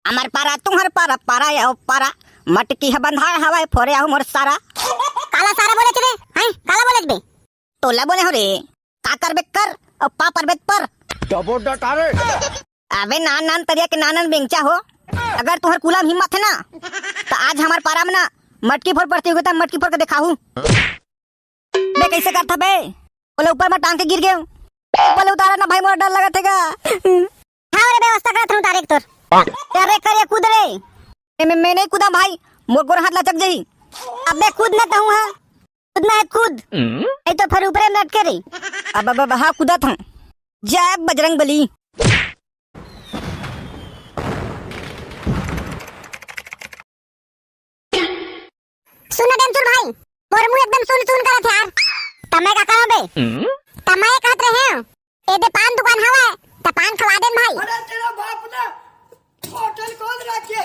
हमार पारा तुम्हार पारा पारा या पारा मटकी है बंधा हवाए फोरे आऊ मोर सारा काला सारा बोले रे हैं काला बोले बे तोला बोले हो रे का करबे कर और पा परबे पर डबो डटारे अबे नान नान तरिया के नानन बेंचा हो अगर तुहर कुला में हिम्मत है ना तो आज हमार पारा में ना मटकी फोड़ प्रतियोगिता मटकी फोड़ के दिखाऊं बे कैसे करता बे बोले ऊपर में टांग के गिर गए बोले उतारा ना भाई मोर डर लगा थेगा हां रे व्यवस्था करत हूं तारे तोर अरे करे कूद रे मैं नहीं कूदा भाई मोर गोर हाथ लचक जाई अबे कूद ना कहूं हां कूदना है कूद नहीं तो फिर ऊपर में लटके रही अब हाँ कूदा था जय बजरंग बली सुन डेमचुर भाई मोर मुंह एकदम सुन सुन करत यार तमे का कहो बे तमे कहत रहे हैं ए दे पान दुकान हवा त पान खवा देन भाई अरे तेरा बाप ने होटल खोल रखी है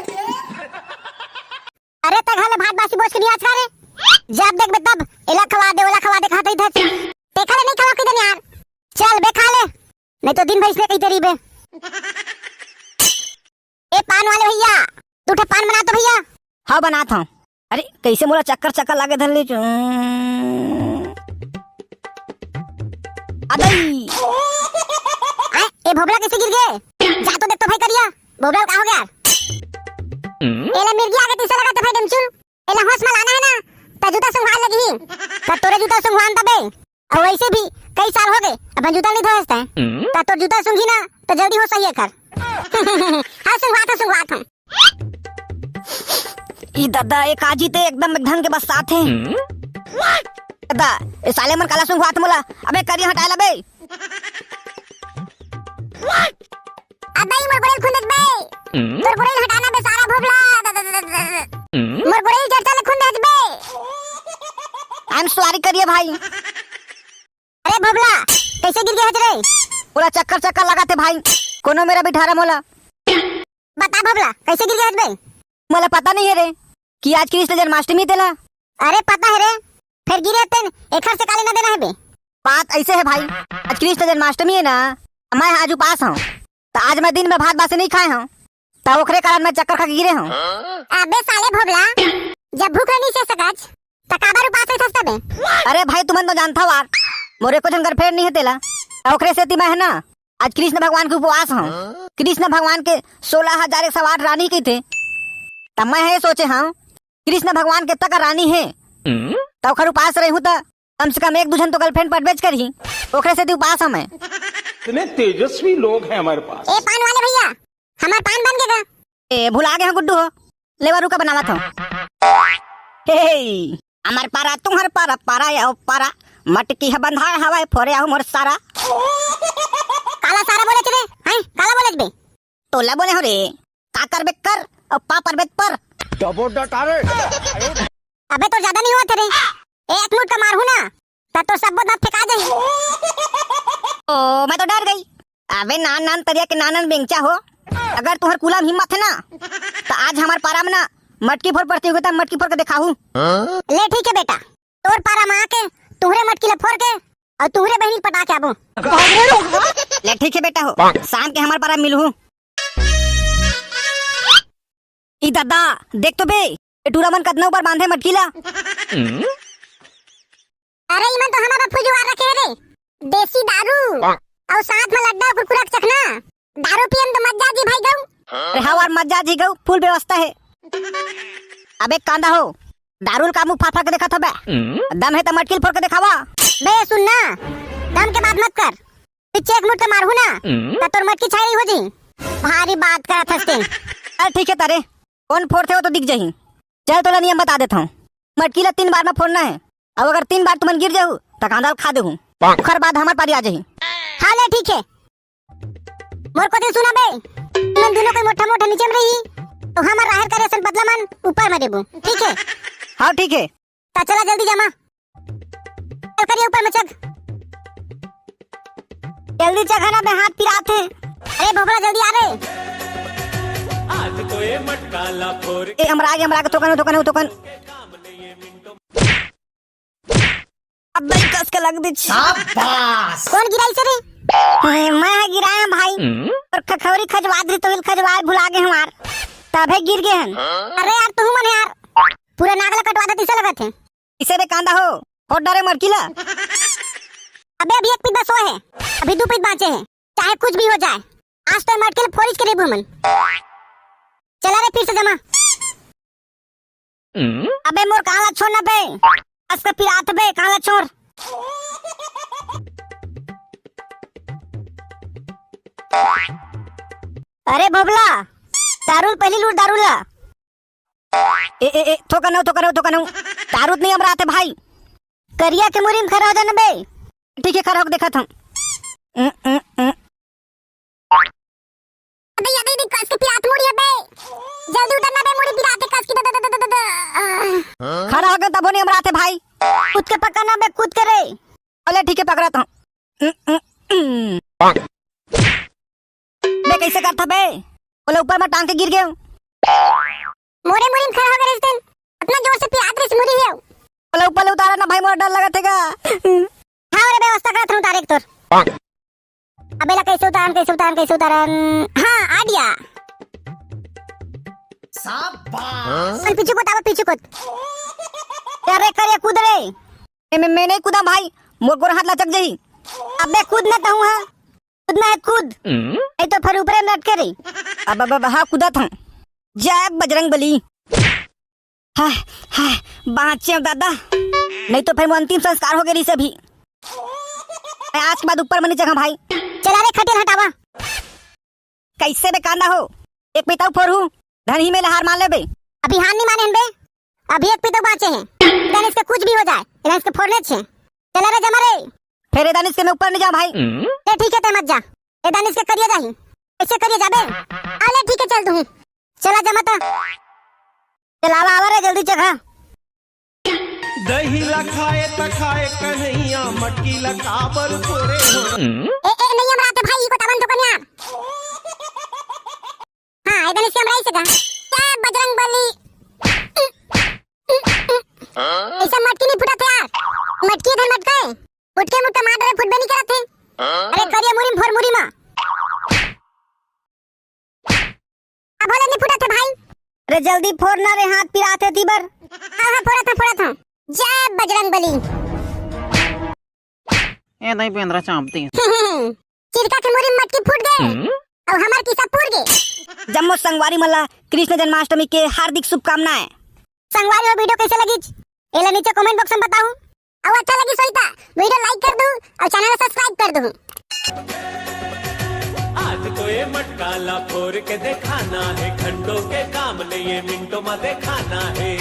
अरे त घले भात बासी बोझ के नियाज करे जब देख बे तब एला खवा दे ओला खवा दे खाते इधर ते खले नहीं खवा किदन यार चल बे खा ले नहीं तो दिन भर इसने कही तेरी बे ए पान वाले भैया तू उठे पान बना तो भैया हाँ बना था अरे कैसे मोला चक्कर चक्कर लागे धर ले अदई ए भोबला कैसे गिर गए जा तो देख तो भाई करिया भोबला का हो गया एला मिर्गी आगे तीसरा लगा तो भाई डमचुल एला होश में लाना है ना त जूता संभाल लगी त तोरे जूता संभाल तबे और वैसे भी कई साल हो गए अपन जूता नहीं धोसता है त तोर जूता सूंघी ना तो जल्दी हो सही है कर हां संभाल था ई दादा एक आजी ते एकदम ढंग के बस साथ है दादा ए साले मन काला सुंघवात मोला अबे करी हटा ला बे अबे मोर गोरेल खुंदत बे तोर गोरेल हटाना बे सारा भोबला मोर गोरेल चढ़ता ले खुंदत बे आई एम सॉरी करिए भाई अरे भोबला कैसे गिर गया रे पूरा चक्कर चक्कर लगाते भाई कोनो मेरा बिठारा मोला बता भोबला कैसे गिर गया बे मोला पता नहीं है रे कि आज कृष्ण जन्माष्टमी तेला अरे पता है रे फिर गिरे तेन एखर से काले न देना है बे बात ऐसे है भाई आज कृष्ण जन्माष्टमी है ना मैं आज उपास हूँ तो आज मैं दिन में भात बासी नहीं खाए हूँ तो ओखरे कारण मैं चक्कर खा के गिरे हूँ अबे साले भोबला जब भूख नहीं से सकज त काबर उपास है सस्ता बे अरे भाई तुमन तो जानता वार मोरे को जन फेर नहीं है तेला ओखरे से मैं है ना आज कृष्ण भगवान के उपवास हूँ कृष्ण भगवान के 16,108 रानी की थे तब मैं है सोचे हाँ कृष्ण भगवान के तक रानी है तो ओखर उपास रही हूँ तो कम से कम एक दूजन तो गर्लफ्रेंड पर बेच कर ही ओखरे से उपास हम इतने तेजस्वी लोग हैं हमारे पास ए पान वाले भैया हमार पान बन गएगा ए भुला गए हैं गुड्डू हो लेवा रुका बनावा था हे हमार पारा तुम्हार पारा पारा या पारा मटकी है बंधा हवाए फोरे आऊ मोर सारा काला सारा बोले रे हैं काला बोले बे तोला बोले हो रे का करबे कर और पा परबे पर डबो डटारे अबे तो ज्यादा नहीं हुआ तेरे एक मुठ का मार हूं ना त तो सब दांत फेंका दे ओ मैं तो डर गई अबे नान नान तरिया के नानन बेंचा हो अगर तुहर कुला में हिम्मत है ना तो आज हमार पारा में ना मटकी फोड़ प्रतियोगिता मटकी फोड़ के दिखाऊं ले ठीक है बेटा तोर पारा में आके तुहरे मटकी ला फोड़ के और तुहरे बहनी पटा के आबो ले ठीक है बेटा हो शाम के हमार पारा मिलूं ई दादा देख तो बे टूरा मन कदना ऊपर बांधे मटकीला अरे इमन तो हमारा फुजवार रखे रे देसी दारू और साथ में लड्डा कुरकुरा चखना दारू पियम तो मज्जा जी भाई गऊ अरे हाँ और मज्जा जी गऊ फुल व्यवस्था है अबे कांदा हो दारू का मुंह फाड़ के देखा था बे दम है तो मटकील फोड़ के दिखावा बे सुन ना दम के बात मत कर पीछे एक मुठ मारू ना त तोर मटकी छाई हो जी भारी बात करत हस्ते अरे ठीक है तारे कौन फोड़ते हो तो दिख जाही चल तोला नियम बता देता हूँ मटकीला 3 बार में फोड़ना है अब अगर 3 बार तुमन गिर जाऊ तो कांदा खा दे खर बाद हमार पारी आ जाही हाँ ले ठीक है मोर को दिन सुना बे तुम दोनों कोई मोटा मोटा नीचे में रही तो हमार राहर करे सन बदला मन ऊपर में देबो ठीक है हाँ ठीक है ता चला जल्दी जमा चल करिए ऊपर में चग जल्दी चघाना बे हाथ पिराते अरे भोबड़ा जल्दी आ रे आज तो ये मटकाला फोर ए हमरा आगे टोकन अब भाई कस के लग दी शाबाश कौन गिराई से रे मैं गिराया भाई और खखौरी खजवा दी तो खजवा भुला गए हमार सभे गिर गए हैं। अरे यार तू मन यार पूरा नागला कटवा देती से लगत है। इसे बे कांदा हो होट डरे मरकिला। अबे अभी एक पीत बस है, अभी 2 पीत बाचे हैं, चाहे कुछ भी हो जाए आज तो मटके फोरिज के लिए मन। चला रे फिर से जमा। अबे मोर काला छोड़ना बे, असका पिरात बे काला छोर। अरे बबला दारूल पहली लूट दारूला। ए थोका नो दारूद नहीं हम राते भाई। करिया के मुरीम खड़ा हो जाना बे। ठीक है खड़ा होके देखा था। अबे याद ही कस के पिरात मुड़ी है बे, जल्दी उतरना बे मुड़ी पिराते कस के खड़ा हो गया तब नहीं हम राते भाई। कूद के पकड़ना बे, कूद के रे। अरे ठीक है पकड़ा था। बे कैसे करता बे? बोले ऊपर में टांग के गिर गया। मोरे मुरीम खड़ा हो गए इस दिन अपना जोर से पिरात रे मुड़ी है। बोले ऊपर उतारा ना भाई, मोर डर लगा थेगा। हां रे व्यवस्था करत हूं तारे एक तोर। अबे ला कैसे उतारन। हां आइडिया शाबाश। चल पीछे को अरे करे कूद रे। मैं नहीं कूदा भाई, मोर गोर हाथ लचक जाई। अबे कूद ना कहूं हां, कूदना है कूद। नहीं तो फिर ऊपर में लटके रही। अब हाँ कूदा था। जय बजरंग बली। हाय हाय बाँचे दादा, नहीं तो फिर वो अंतिम संस्कार हो गए से भी। आज के बाद ऊपर मनी जगह भाई। चला रे खटिया हटावा। कैसे बे कांदा हो, एक पिताऊ फोरू धन ही में हार मान ले बे। अभी हार नहीं माने बे, अभी एक पितो बाचे हैं। देन इसके कुछ भी हो जाए, देन इसके फोड़ने छे। चला रे जमा रे। फिर ए दानिश के मैं ऊपर नहीं जा भाई। ए ठीक है ते मत जा, ए दानिश के करिए जाही, ऐसे करिए जाबे। अरे ठीक है चल तू चला जमा ता। चला आवा रे जल्दी जगह। दही लखाए तखाए कन्हैया मटकी लकाबर फोड़े हो। ए नहीं हम राते भाई को तवन तो कन्या। हां ए दानिश के हम रही सका क्या बजरंग बली। ऐसा मटकी नहीं फुटा था यार, मटकी इधर मटका है। फुट के मुट्ठा मार रहे फुटबे नहीं करत थे। अरे करिए मुरीम फोर मुरी मां। अब बोले नहीं फुटा था भाई। अरे जल्दी फोड़ना रे, हाथ पिराते तीबर। हां फोड़ा था। जय बजरंग बली। ए नहीं पेंद्रा चांपती चिरका के मुरीम मटकी फूट गए और हमार किस्सा पूर गए। जम्मो संगवारी मल्ला कृष्ण जन्माष्टमी के हार्दिक शुभकामनाएं। संगवारी वो वीडियो कैसे लगी एला नीचे कमेंट बॉक्स में बताओ। और अच्छा लगी सोईता वीडियो लाइक कर दो और चैनल सब्सक्राइब कर दो। आज तो ये मटकाला फोड़ के दिखाना है, घंटों के काम नहीं ये मिनटों में दिखाना है।